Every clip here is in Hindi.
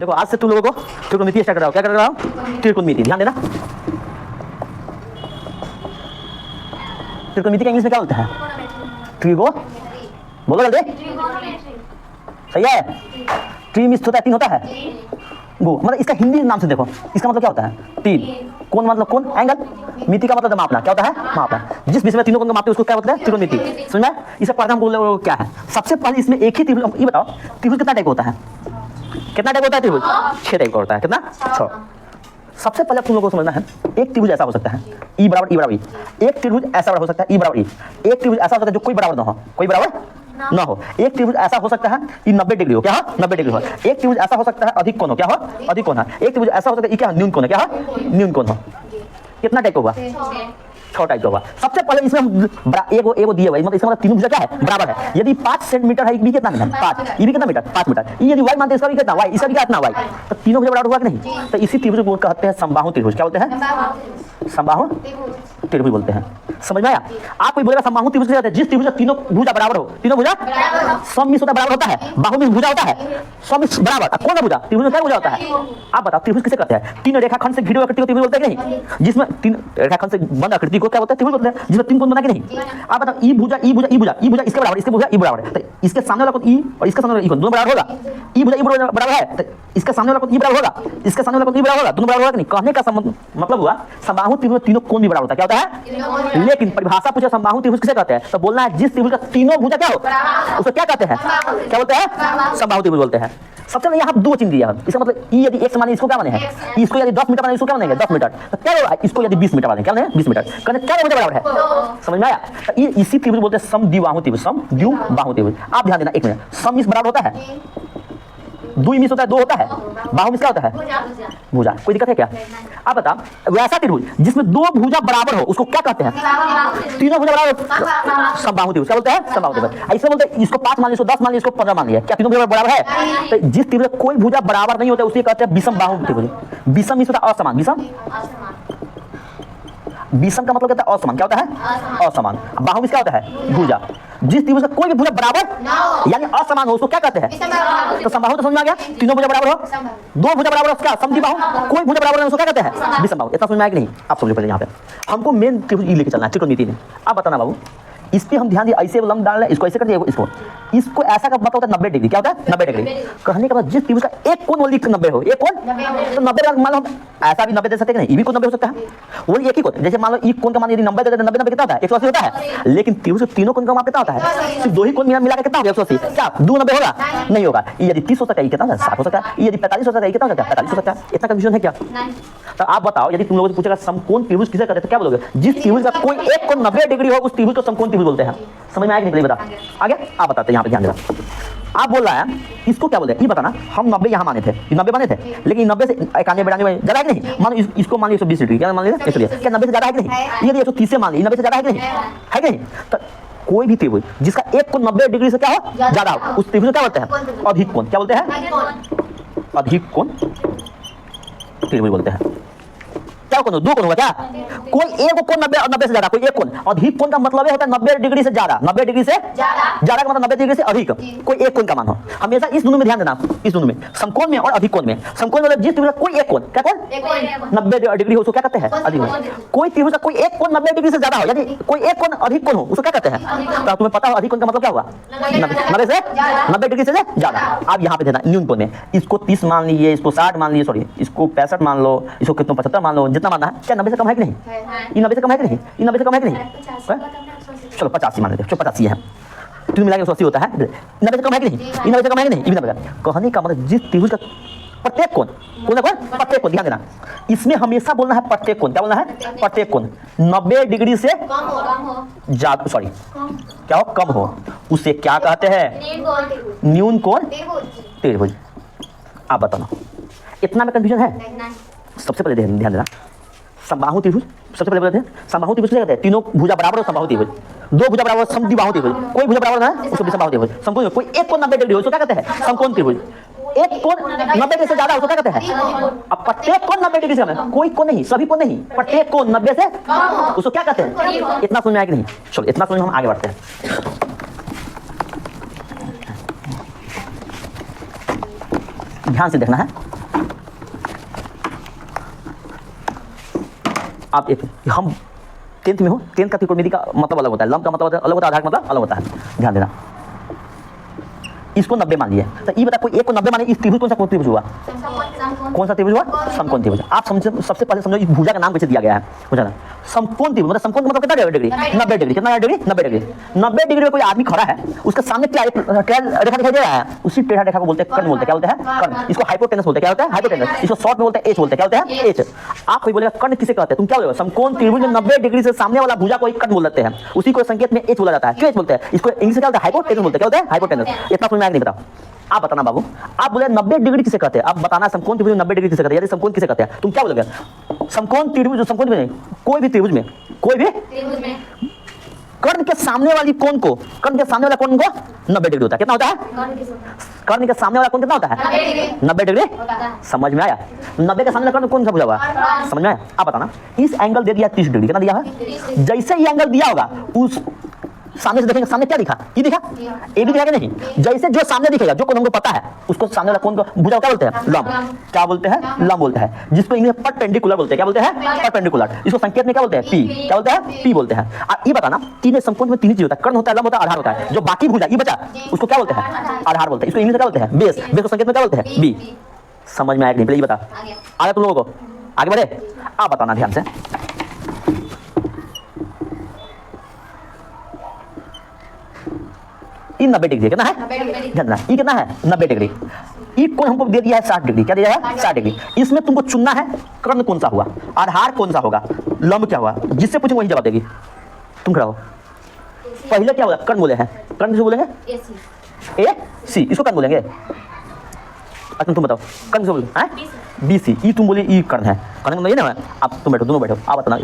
देखो आज से तुम लोगों को त्रिकोणमिति स्टार्ट कर रहा हूं। क्या कर रहा हूं? त्रिकोणमिति। ध्यान देना। त्रिकोणमिति का इंग्लिश में क्या बोलते हैं? ट्रिगो, बोलो जल्दी। सही है। ट्री मिस होता है, तीन होता है। गो मतलब इसका हिंदी नाम से देखो, इसका मतलब क्या होता है? तीन। कोण मतलब कोण, एंगल। मिति का मतलब मापना। क्या होता है? मापना। जिस विषय में तीनों कोण को मापते हैं उसको क्या बोलते हैं? त्रिकोणमिति। समझ में? इसे पढ़ना हम बोल रहे क्या है? सबसे पहले इसमें एक ही त्रिभुज। ये बताओ त्रिभुज कितना टाइप होता है? कितना टाइप होता है त्रिभुज? 6 टाइप का होता है। कितना? 6। सबसे पहले तुम लोगों को समझना है, एक त्रिभुज ऐसा हो सकता है ई बराबर ई बराबर ई। एक त्रिभुज ऐसा हो सकता है ई बराबर ई। एक त्रिभुज ऐसा हो सकता है जो कोई बराबर ना हो, कोई बराबर ना हो। एक त्रिभुज ऐसा हो सकता है ये 90 डिग्री हो। क्या हो? 90 डिग्री हो। एक त्रिभुज ऐसा हो सकता है अधिक कोण हो। क्या हो? अधिक कोण है। एक त्रिभुज ऐसा हो सकता है ये क्या है? न्यून कोण है। क्या हो? न्यून कोण हो। कितना टाइप होगा? 6 टाइप का होगा। सबसे पहले इसमें एगो दिया हुआ है, मतलब इसका मतलब तीनों भुजा क्या है? बराबर है। यदि 5 सेंटीमीटर है, ये कितना मीटर? 5। ये भी कितना मीटर? 5 मीटर। ये यदि y मानते हैं इसका भी कितना? y, इसका भी कितना? y। तो तीनों भुजा बराबर हुआ कि नहीं? तो इसी त्रिभुज को कहते हैं समबाहु त्रिभुज। क्या बोलते हैं? समबाहु त्रिभुज बोलते हैं। समझ में आया? आप कोई बोलेगा समबाहु त्रिभुज क्या होता है? जिस त्रिभुज का तीनों भुजा बराबर हो। तीनों भुजा सममित होता बराबर होता है। बाहु में भुजा होता है सममित बराबर। अब कौन सा भुजा? त्रिभुज में क्या भुजा होता है? आप बताओ त्रिभुज किसे कहते हैं? तीन रेखाखंड से घिरे हुए आकृति को त्रिभुज बोलते हैं कि नहीं? जिसमें तीन रेखाखंड से बंद आकृति को क्या बोलते हैं? त्रिभुज बोलते हैं। जिसमें तीन कोण बना कि नहीं? आप बताओ ई भुजा ई भुजा ई भुजा ई भुजा इसके बराबर, इसके भुजा ई बराबर है। तो इसके सामने वाला कोण ई और इसका सामने वाला ई कोण दोनों बराबर होगा। ई भुजा ई बराबर है तो इसका सामने वाला कोण ई बराबर होगा, इसका सामने वाला कोण ई बराबर होगा। दोनों बराबर होगा कि नहीं? कहने का मतलब हुआ समबाहु त्रिभुज तीनों कोण भी बराबर होता है। क्या होता है? लेकिन परिभाषा पूछे समबाहु त्रिभुज किसे कहते हैं? तो बोलना है जिस त्रिभुज का तीनों भुजा क्या हो उसको क्या कहते हैं? क्या बोलते हैं? समबाहु त्रिभुज बोलते हैं। सबसे पहले यहाँ दो चिन्ह दिया है। इसका मतलब ई यदि x माने इसको क्या माने है? इसको यदि 10 मीटर माने इसको क्या मानेंगे? 10 मीटर। तो क्या होगा? इसको यदि 20 मीटर माने क्या माने? 20 मीटर। कहने क्या भुजा बराबर है? समझ में आया? तो ये इसी त्रिभुज बोलते हैं समद्विबाहु त्रिभुज। समद्विबाहु त्रिभुज। आप ध्यान देना एक मिनट। सम मिस बराबर होता है, द्वि मिस होता है, दो होता है, बाहु मिस क्या होता है? भुजा। कोई दिक्कत है क्या? आप बताओ वैसा त्रिभुज जिसमें दो भुजा बराबर हो उसको क्या कहते हैं? तीनों भुजा बराबर समबाहु त्रिभुज। क्या बोलते हैं? समबाहु त्रिभुज। ऐसे बोलते हैं इसको 5 मान लिया, इसको 10 मान लिया, इसको 15 मान लिया। क्या तीनों भुजा बराबर है? तो जिस त्रिभुज में कोई भुजा बराबर नहीं होता उसे कहते हैं विषम बाहु त्रिभुज। विषम मिस होता है असमान। विषम विषम का मतलब कहता है असमान। क्या होता है? असमान। बाहु मिस क्या होता है? भुजा। जिस त्रिभुज का कोई भी भुजा बराबर यानी असमान हो उसको क्या कहते हैं? तो समबाहु तो समझ में आ गया। तीनों भुजा बराबर हो, दो भुजा बराबर हो क्या? समद्विबाहु। कोई भुजा बराबर नहीं उसको क्या कहते हैं? विषमबाहु। इतना समझ में आया कि नहीं? आप समझो पहले यहाँ पे हमको मेन त्रिभुज ई लेके चलना है त्रिकोणमिति में। आप बताना बाबू इस पे हम ध्यान दिए ऐसे लंब डाल रहे हैं, इसको ऐसे कर दिए, इसको ऐसा का मतलब होता है 90 डिग्री। क्या होता है? 90 डिग्री। कहने का मतलब जिस त्रिभुज का एक कोण ओनली 90 हो, एक कोण तो 90 मान लो ऐसा भी 90 दे सकते हैं कि नहीं? ये भी कोण 90 हो सकता है। वो एक ही कोण जैसे मान लो एक कोण का मान यदि 90 देते हैं 90 कितना होता है? 180 होता है। लेकिन त्रिभुज के तीनों कोण का मान कितना होता है? सिर्फ दो ही कोण मिला के कितना होगा? 180। क्या 2 90 होगा? नहीं होगा। ये यदि 30 हो सकता है, कितना होगा? 60 हो सकता है। ये यदि 45 हो सकता है, कितना होगा? 45 हो सकता है। इतना कंफ्यूजन है क्या? तो आप बताओ यदि तुम लोगों से पूछेगा समकोण त्रिभुज किसे कहते हैं तो क्या बोलोगे? जिस त्रिभुज का कोई एक कोण 90 डिग्री हो उस त्रिभुज को समकोण त्रिभुज बोलते हैं। समझ में आया कि नहीं? बता आगे आप बताते हैं। यहाँ पे ध्यान देना। आप बोल रहा है इसको क्या बोलते हैं? ये बताना। हम 90 यहाँ माने थे, 90 माने थे, लेकिन 90 से 91 92 ज्यादा है कि नहीं? मान इसको मान लिया 120 डिग्री। क्या मान लिया? क्या 90 से ज्यादा है कि नहीं? ये 130 से मान लिया 90 से ज्यादा है कि नहीं? है कि नहीं? तो कोई भी त्रिभुज जिसका एक कोण 90 डिग्री से क्या हो ज्यादा हो उस त्रिभुज को क्या बोलते हैं? अधिक कोण। क्या बोलते हैं? अधिक कोण त्रिभुज बोलते हैं। क्या कोण? दो कोण होगा क्या? कोई एक कोण 90 से ज्यादा, कोई एक कोण। अधिक कोण का मतलब होता है 90 डिग्री से ज्यादा। 90 डिग्री से ज्यादा का मतलब 90 डिग्री से अधिक कोई एक कोण का मान हो। हमेशा इस दोनों में ध्यान देना, इस दोनों में समकोण में और अधिक कोण में। समकोण मतलब जिस त्रिभुज का कोई एक कोण क्या कोण 90 डिग्री हो उसको क्या कहते हैं? अधिक कोण। कोई त्रिभुज का कोई एक कोण 90 डिग्री से ज्यादा हो यानी कोई एक कोण अधिक कोण हो उसको क्या कहते हैं? तो तुम्हें पता हो अधिक कोण का मतलब क्या हुआ? 90 डिग्री से ज्यादा। आप यहाँ पे देना न्यून कोण में इसको 30 मान लीजिए, इसको 60 मान लीजिए, सॉरी इसको 65 मान लो, इसको कितना 75 मान लो, जितना मानना है। क्या 90 से कम है कि नहीं? ये 90 से कम है कि नहीं? ये 90 से कम है कि नहीं? चलो 85 मान लेते हैं। 85 है, तीन मिला के 180 होता है। 90 से कम है कि नहीं? ये 90 से कम है कि नहीं? ये भी 90 का। कहने का मतलब जिस त्रिभुज का प्रत्येक कोण, कौन सा कोण? प्रत्येक कोण। ध्यान देना इसमें हमेशा बोलना है प्रत्येक कोण। क्या बोलना है? प्रत्येक कोण 90 डिग्री से कम हो, ज्यादा, सॉरी क्या हो? कम हो, उसे क्या कहते हैं? न्यून कोण त्रिभुज। आप बताना इतना में कंफ्यूजन है? सबसे पहले ध्यान देना समबाहु त्रिभुज। सबसे पहले बोलते हैं समबाहु त्रिभुज क्या कहते हैं? तीनों भुजा बराबर हो समबाहु त्रिभुज। दो भुजा बराबर समद्विबाहु त्रिभुज। कोई भुजा बराबर ना है उसको विषमबाहु त्रिभुज। समकोण कोई एक कोण 90 डिग्री हो उसको क्या कहते हैं? समकोण त्रिभुज। एक कोण 90 डिग्री से ज्यादा उसको क्या कहते हैं? अब प्रत्येक कोण 90 डिग्री से कम है, कोई कोण नहीं, सभी कोण नहीं, प्रत्येक कोण 90 से उसको क्या कहते हैं? इतना समझ में आया कि नहीं? चलो इतना समझ में हम आगे बढ़ते हैं। ध्यान से देखना है। आप एक हम 10th में हो, 10th का त्रिकोणमिति का मतलब अलग होता है, लंब का मतलब अलग होता है, आधार का मतलब अलग होता है, ध्यान देना। इसको 90 मान लिया, तो ये बता कोई एक को 90 माने, इस त्रिभुज कौन सा त्रिभुज हुआ? कौन सा त्रिभुज हुआ? समकोण त्रिभुज। आप समझो, सबसे पहले समझो इस भुजा का नाम कैसे दिया गया है, बुझा ना? समकोण त्रिभुज मतलब समकोण मतलब कितना डिग्री? 90 डिग्री। कितना डिग्री? 90 डिग्री। 90 डिग्री में कोई आदमी खड़ा है, उसके सामने क्या रेखा दिखाई दे रहा है? उसी टेढ़ा रेखा को बोलते हैं कर्ण, बोलते हैं क्या बोलते हैं? कर्ण। इसको हाइपोटेनस बोलते हैं, क्या होता है? हाइपोटेनस। इसको शॉर्ट में बोलते हैं एच, बोलते हैं क्या होते हैं? एच। आप कोई बोलेगा कर्ण किसे कहते हैं, तुम क्या बोलोगे? समकोण त्रिभुज में 90 डिग्री से सामने वाला भुजा को एक कर्ण बोल देते हैं, उसी को संकेत में एच बोला जाता है। क्यों एच बोलते हैं? इसको इंग्लिश में क्या बोलते हैं? हाइपोटेनस बोलते हैं। क्या होता है? हाइपोटेनस। इतना समझ में आएगा नहीं? बताओ आप बताना बाबू। आप बोले 90 डिग्री किसे कहते हैं, आप बताना समकोण त्रिभुज 90 डिग्री किसे कहते हैं, यदि समकोण किसे कहते हैं, तुम क्या बोलोगे? समकोण त्रिभुज, समकोण में नहीं, कोई भी त्रिभुज में, कोई भी कर्ण के सामने वाली कोण को, कर्ण के सामने वाला कोण को 90 डिग्री होता है। कितना होता है? कर्ण के सामने वाला कोण कितना होता है? 90 डिग्री। समझ में आया? 90 के सामने वाला कोण कौन सा भुजा हुआ? समझ में आया? आप बताना, इस एंगल दे दिया 30 डिग्री, कितना दिया है? जैसे ही एंगल दिया होगा उस सामने से देखेंगे, सामने क्या दिखा? ये दिखा, ए भी दिखा कि नहीं? जैसे जो सामने दिखेगा, जो कोण हमको पता है, उसको सामने वाला कोण को भुजा क्या बोलते हैं? लंब। क्या बोलते हैं? लंब बोलते हैं, जिसको इंग्लिश में परपेंडिकुलर बोलते हैं। क्या बोलते हैं? परपेंडिकुलर। इसको संकेत में क्या बोलते हैं? पी। क्या बोलते हैं? पी बोलते हैं। अब ये बताना, तीन समकोण में तीन चीज होता है, कर्ण होता है, लंब होता है, आधार होता है। जो बाकी भुजा ये बचा, उसको क्या बोलते हैं? आधार बोलते हैं। इसको इंग्लिश में क्या बोलते हैं? बेस। बेस को संकेत में क्या बोलते हैं? बी। समझ में आया कि नहीं? पहले ये बता, आया तुम लोगों को? आगे बढ़े, आप बताना ध्यान से। ये 90 डिग्री कितना है? ध्यान, ये कितना है? 90 डिग्री। ये कोण हमको दे दिया है 60 डिग्री। क्या दिया है? 60 डिग्री। इसमें तुमको चुनना है कर्ण कौन सा हुआ, आधार कौन सा होगा, लंब क्या हुआ। जिससे पूछेंगे वही जवाब देगी। तुम खड़ा हो। पहले क्या बोला? कर्ण बोले हैं। कर्ण किसे बोलेंगे? ए सी। इसको कर्ण बोलेंगे। अच्छा तुम बताओ, कर्ण किसे बोलेंगे? B C. ई तुम बोले ई कर्ण है, कर्ण मतलब ये ना है। अब तुम बैठो, दोनों बैठो, आप बताना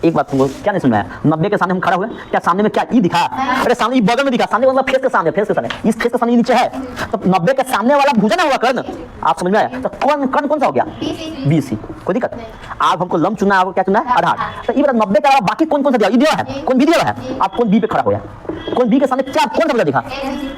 एक बात। तुमको क्या नहीं सुनना है? 90 के सामने हम खड़ा हुए, क्या सामने में क्या ई दिखा? अरे सामने बगल में दिखा, सामने मतलब फेस के सामने, फेस के सामने, इस फेस के सामने नीचे है, तो 90 के सामने वाला भुजा ना हुआ कर्ण। आप समझ में आया? तो कर्ण कौन सा हो गया? B C. कोई दिक्कत? आप हमको लंब चुनना है, आपको क्या चुनना है? आधार। तो ये 90 के अलावा बाकी कौन कौन सा दिया? ये दिया है, कौन बी दिया है। आप कौन बी पे खड़ा हो गया, कौन बी के सामने क्या कौन सा भुजा दिखा?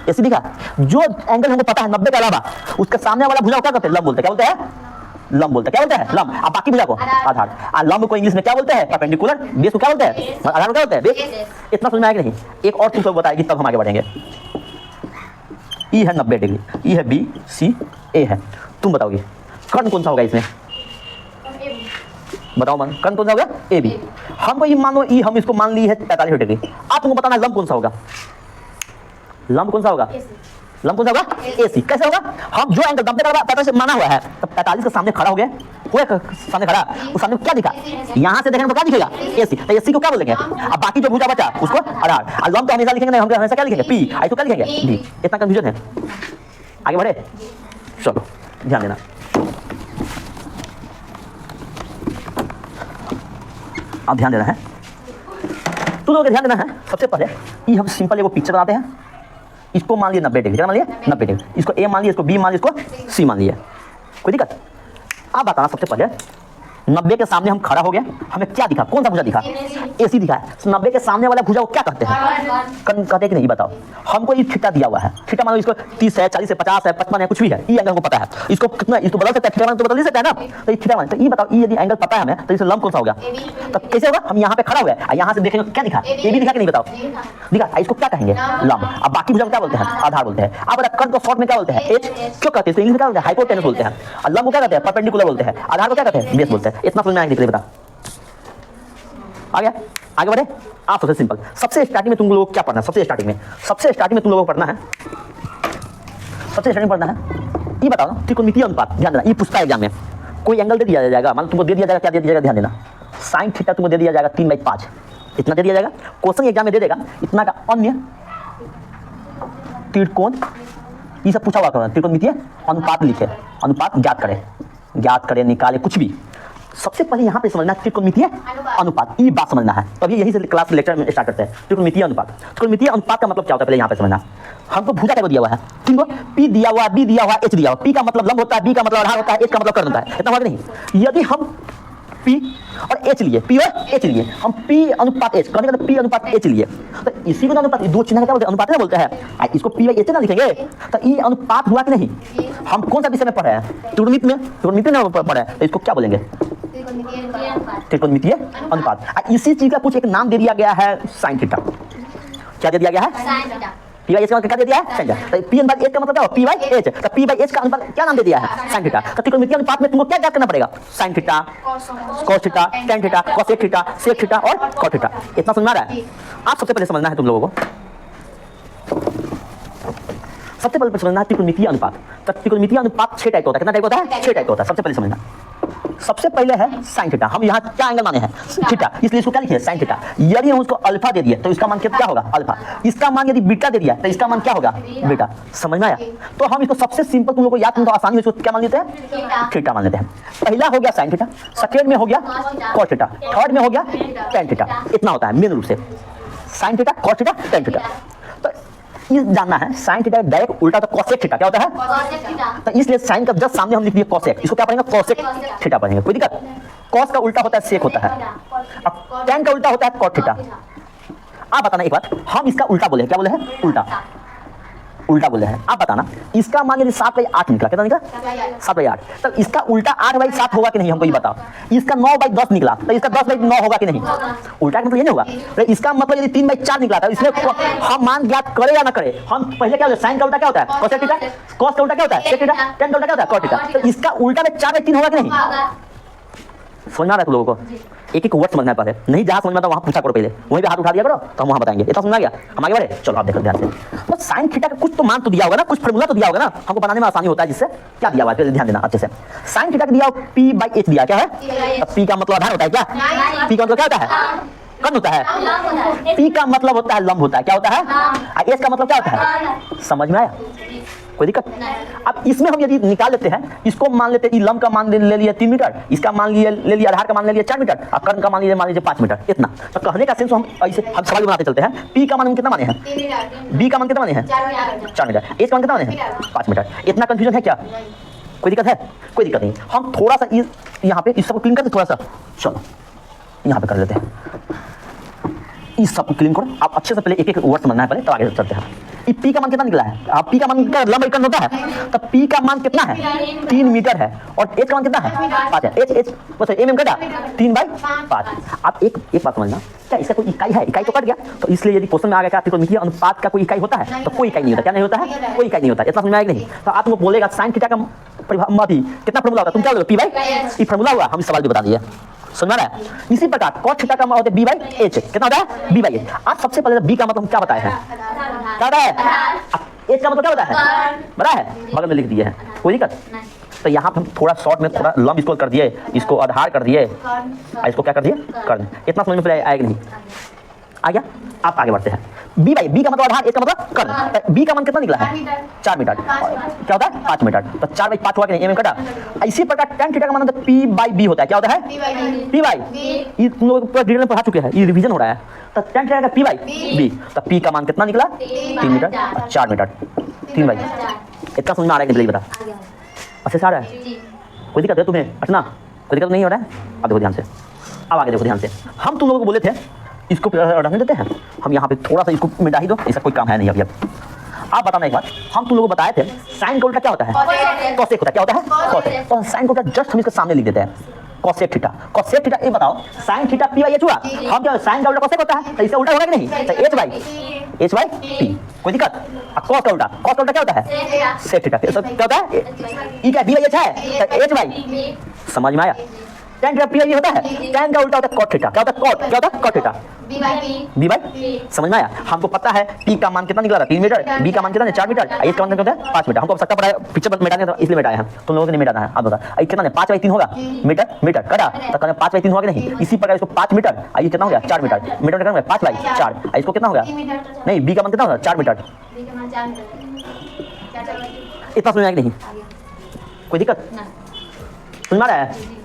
ऐसे दिखा। जो एंगल हमको पता है 90 के अलावा, उसके सामने वाला भुजा क्या कहते हैं? लंब बोलते हैं। क्या बोलते हैं? लंब बोलते हैं। क्या बोलते हैं? लंब। अब बाकी भुजा को आधार। लंब को इंग्लिश में क्या बोलते हैं? परपेंडिकुलर। बेस को क्या बोलते हैं? आधार को क्या बोलते हैं? बेस। इतना समझ में आएगा नहीं? एक और तुम सब बताएगी, तब हम आगे बढ़ेंगे। ई है 90 डिग्री, ई है बी, सी, ए है। तुम बताओगे कर्ण कौन सा होगा इसमें? बताओ मन, कर्ण कौन सा होगा? A B. हमको ये मान लो, ई हम इसको मान ली है 45 डिग्री। आप तुमको बताना लंब कौन सा होगा? लंब कौन सा होगा? लंब कौन सा होगा? एसी। कैसे होगा? हम जो एंगल 90 का 45 माना हुआ है, तब 45 के सामने खड़ा हो गया, कोई सामने खड़ा, उस सामने क्या दिखा? यहां से देखने को क्या दिखेगा? एसी। तो एसी को क्या बोलेंगे? अब बाकी जो भुजा बचा उसको आधार। और लंब तो हमेशा लिखेंगे नहीं, हम हमेशा क्या लिखेंगे? पी। आई तो क्या लिखेंगे? डी। इतना कंफ्यूजन है? आगे बढ़े, चलो ध्यान देना। अब ध्यान देना है, तुम लोगों को ध्यान देना है। सबसे पहले ये हम सिंपल एगो पिक्चर बनाते हैं। इसको मान लिया 90 डिग्री, क्या मान लिया? 90 डिग्री। इसको ए मान लिया, इसको बी मान लिया, इसको सी मान लिया। कोई दिक्कत? आप बताना सबसे पहले 90 के सामने हम खड़ा हो गया, हमें क्या दिखा? कौन सा भुजा दिखा? एसी दिखा है। 90 के सामने वाला भुजा को क्या कहते हैं? कर्ण कहते हैं कि नहीं? बताओ। हमको ये थीटा दिया हुआ है, थीटा मान लो इसको 30 है, 40 है, 50 है, 55 है, कुछ भी है, ये एंगल हमको पता है। इसको कितना, इसको बदल सकता है, थीटा मान तो बदल नहीं सकता है ना। तो ये थीटा मान, तो ये बताओ, ये यदि एंगल पता है हमें, तो इसे लंब कौन सा होगा? तो कैसे होगा? हम यहाँ पे खड़ा हुआ है, यहाँ से देखेंगे क्या दिखा? ए बी दिखा कि नहीं? बताओ। दिखा। इसको क्या कहेंगे? लंब। अब बाकी भुजा को क्या बोलते हैं? आधार बोलते हैं। आप बता, कर्ण को शॉर्ट में क्या बोलते हैं? एच। क्यों कहते हैं? इंग्लिश में क्या बोलते हैं? हाइपोटेनस बोलते हैं। और लंब को क्या कहते हैं? परपेंडिकुलर बोलते हैं। आधार को क्या कहते हैं? बेस बोलते हैं। इतना समझ में आएगा? बता आ गया? आगे बढ़े। आप सबसे सिंपल, सबसे स्टार्टिंग में तुम लोगों को क्या पढ़ना है? सबसे स्टार्टिंग में तुम लोगों को पढ़ना है, सबसे स्टार्टिंग में पढ़ना है, ये बताओ ना, त्रिकोणमितीय अनुपात। ध्यान देना, ये पूछता है एग्जाम में। कोई एंगल दे दिया जाएगा, मान लो तुमको दे दिया जाएगा, क्या दे दिया जाएगा? ध्यान देना, साइन थीटा तुमको दे दिया जाएगा 3/5, इतना दे दिया जाएगा। क्वेश्चन एग्जाम में दे देगा इतना का अन्य त्रिकोण, ये सब पूछा हुआ करो। त्रिकोणमितीय अनुपात लिखे, अनुपात ज्ञात करें, निकाले, कुछ भी। सबसे पहले यहाँ पे समझना त्रिकोणमितीय अनुपात, ये बात समझना है, तभी यही से क्लास लेक्चर में स्टार्ट करते हैं। त्रिकोणमितीय अनुपात, त्रिकोणमितीय अनुपात का मतलब क्या होता है पहले यहाँ पे समझना। हमको भुजा क्या दिया हुआ है? तीन को, पी दिया हुआ, बी दिया हुआ, एच दिया हुआ। पी का मतलब लंब होता है, बी का मतलब आधार होता है, एच का मतलब कर्ण होता है। इतना हुआ नहीं? यदि हम पी और एच लिए, पी और एच लिए, हम पी अनुपात एच, कहने का पी अनुपात एच लिए, तो इसी को अनुपात, दो चिन्ह क्या बोलते हैं? अनुपात ना बोलते हैं। इसको पी एच ना लिखेंगे, तो ये अनुपात हुआ कि नहीं? हम कौन सा विषय में पढ़े हैं? त्रिकोणमिति में, त्रिकोणमिति में पढ़े हैं, तो इसको क्या बोलेंगे? त्रिकोणमितीय अनुपात। इसी चीज का कुछ एक नाम दे दिया गया है साइन थीटा। क्या दे दिया गया है? पी बाई एच का मतलब क्या दे दिया है? Sine theta. तो पी बाई एच का मतलब क्या हो? P by H. तो पी बाई एच का अनुपात क्या नाम दे दिया है? Sine theta. तो त्रिकोणमितीय अनुपात में तुमको क्या ज्ञात करना पड़ेगा? Sine theta, cos theta, tan theta, cosec theta, sec theta और कॉट थीटा। इतना समझ में आ रहा है? आप सबसे पहले समझना है तुम लोगों को, सबसे पहले समझना है त्रिकोणमितीय अनुपात। तो त्रिकोणमितीय अनुपात 6 टाइप होता है। कितना टाइप होता है? 6 टाइप होता है। सबसे पहले समझना, सबसे पहले है साइन थीटा। हम यहाँ क्या एंगल माने हैं? थीटा, इसलिए इसको क्या लिखिए? Sine theta. यदि हम उसको अल्फा दे दिए तो इसका मान क्या होगा? अल्फा। इसका मान यदि बीटा दे दिया तो इसका मान क्या होगा? बीटा। समझ में आया? तो हम इसको सबसे सिंपल तुम लोग को याद करने को आसानी है, इसको क्या मान लेते हैं? थीटा मान लेते हैं। पहला हो गया साइन थीटा, सेकेंड में हो गया कॉस थीटा, थर्ड में हो गया टेन थीटा। इतना होता है मेन रूप से, sign theta, cos theta, tan theta. तो ये जानना है साइन थीटा डायरेक्ट उल्टा तो कोसेक थीटा क्या होता है? तो इसलिए साइन का जस्ट सामने हम लिख दिए कोसेक, इसको क्या पढ़ेंगे? कोसेक थीटा पढ़ेंगे। कोई दिक्कत? कॉस का उल्टा होता है सेक होता है, अब टेन का उल्टा होता है कॉट थीटा। आप बताना एक बात, हम इसका उल्टा बोले, क्या बोले हैं? उल्टा, उल्टा बोले हैं। आप बताना इसका मान यदि 7/8 निकला, कितना निकला? 7/8। तो इसका उल्टा 8/7 होगा कि नहीं? हमको ये बताओ। इसका 9/10 निकला तो इसका 10/9 होगा कि नहीं? उल्टा का मतलब ये नहीं होगा। तो इसका मतलब यदि 3/4 निकला तो इसमें हम मान ज्ञात करे या ना करे, हम पहले क्या होता है? साइन का उल्टा क्या होता है? Cosec theta. कॉस का उल्टा क्या होता है? Sec theta. टेन का उल्टा क्या होता है? Cot theta. तो इसका उल्टा में 4/3 होगा कि नहीं? समझ में आ रहा है तुम लोगों को? एक एक वर्ड समझना है पहले, नहीं जहाँ समझ में आता वहाँ पूछा करो, पहले वहीं पे हाथ उठा दिया करो तो हम वहाँ बताएंगे। इतना समझ आ गया? हम आगे बढ़े? चलो आप देखो ध्यान से। तो साइन थीटा का कुछ तो मान तो दिया होगा ना, कुछ फार्मूला तो दिया होगा ना, हमको बनाने में आसानी होता है। जिससे क्या दिया हुआ है ध्यान देना अच्छे से। साइन थीटा का दिया पी बाई एच दिया, क्या है? पी का मतलब आधार होता है क्या? पी का मतलब क्या होता है? कर्ण होता है। पी का मतलब होता है लंब होता है, क्या होता है? एच का मतलब क्या होता है? समझ में आया? कोई दिक्कत? अब इसमें हम यदि निकाल लेते हैं, इसको मान लेते हैं लंब का मान ले लिया 3 मीटर, इसका मान ले लिया आधार का मान ले लिया 4 मीटर, और कर्ण का मान लीजिए 5 मीटर। इतना तो कहने का सेंस हम ऐसे हम सवाल बनाते चलते हैं। पी का मान हम कितना माने हैं? बी का मान कितना माने हैं? 4 मीटर। एच का मान कितना माने हैं? 5 मीटर। इतना कंफ्यूजन है क्या? कोई दिक्कत है? कोई दिक्कत नहीं। हम थोड़ा सा यहाँ पे इस सबको क्लीन करते, थोड़ा सा चलो यहाँ पे कर लेते हैं। इस सब क्लीन करो। आप अच्छे से पहले एक एक वर्ड समझना है पहले, तो आगे चलते हैं। पी का मान कितना निकला है? आप पी का मान का लंब कर्ण होता है, तो पी का मान कितना है? 3 मीटर है। और एच का मान कितना है? 5 है। एच बस एम कटा 3/5। आप एक बात समझना, क्या इसका कोई इकाई है? इकाई तो कट गया। तो इसलिए यदि क्वेश्चन में आ गया त्रिकोणमितीय अनुपात का कोई इकाई होता है, तो कोई इकाई नहीं होता। क्या नहीं होता है? कोई इकाई नहीं होता। इतना समझ में आएगा नहीं? तो आप लोग बोलेगा साइन थीटा का कितना फार्मूला होता है? तुम क्या बोलोगे? पी बाई ये फार्मूला हुआ, हम इस सवाल भी बता दिए। समझ में आ रहा है? इसी प्रकार कॉट थीटा का मान होता है बी बाई एच। कितना होता है? B by H. आज सबसे पहले बी का मतलब हम क्या बताए हैं? क्या होता है? एच का मतलब क्या होता है? बड़ा है, बगल में लिख दिए हैं। कोई दिक्कत? तो यहाँ पे हम थोड़ा शॉर्ट में थोड़ा लंब इसको कर दिए, इसको आधार कर दिए, इसको क्या कर दिए? कर्ण। इतना समझ में पहले आएगा नहीं? आ गया? आप आगे बढ़ते हैं। बी बाई बी का मतलब आधार, एच का मतलब कर्ण। बी का मान कितना निकला है? 4 मीटर। क्या होता है? 5 मीटर। तो 4/5 हुआ कि नहीं? एम कटा। इसी प्रकार टेन थीटा का मान होता है पी बाई बी होता है। क्या होता है? P by. ये तुम लोग पूरा डिटेल में पढ़ा चुके हैं, ये रिवीजन हो रहा है। तो टेन थीटा का पी बाई बी, तो पी का मान कितना निकला? 3 मीटर और 4 मीटर। 3/। इतना समझ में आ रहा है कि नहीं? बता अच्छे से आ रहा है? कोई दिक्कत है तुम्हें? अच्छा, कोई दिक्कत नहीं हो रहा है? अब देखो ध्यान से, अब आगे देखो ध्यान से। हम तुम लोगों को बोले थे इसको रहने देते हैं, हम यहाँ पे थोड़ा सा इसको मिटा ही दो, इसका कोई काम है नहीं अभी। अब आप बताना एक बात, हम तुम लोगों को बताए थे साइन का उल्टा क्या होता है? कोसेक होता है। क्या होता है? कोसेक। तो साइन का उल्टा जस्ट हम इसके सामने लिख देते हैं, कोसेक थीटा। कोसेक थीटा ये बताओ, sine theta P by H हुआ। हम क्या साइन का उल्टा कोसेक होता है, तो इसका उल्टा होगा कि नहीं? तो एच बाई पी। कोई दिक्कत? कॉस का उल्टा क्या होता है? Sec theta. क्या होता है? ई क्या बी बाई एच है, तो एच बाई। समझ में आया? टेन थीटा पी बाई होता है, टेन का उल्टा होता है कॉट थीटा। क्या होता है? कॉट। क्या होता है? Cot theta. B by. समझ में आया? हमको पता है पी का मान कितना निकला था? 3 मीटर। बी का मान कितना है? 4 मीटर। एच का मान कितना है? 5 मीटर। हमको आवश्यकता पड़ा है पिक्चर मिटाने का, इसलिए मिटाया हम। तुम लोगों को नहीं मिटाना है। आप बता कितना है? 5/3 होगा मीटर कटा, तो कहना 5/3 होगा कि नहीं? इसी प्रकार इसको 5 मीटर, ये कितना हो गया? 4 मीटर। मीटर कितना हो गया? 5/4। इसको कितना हो गया? नहीं, बी का मान कितना होगा? 4 मीटर। इतना समझ में आया कि नहीं? कोई दिक्कत? समझ में आ रहा है?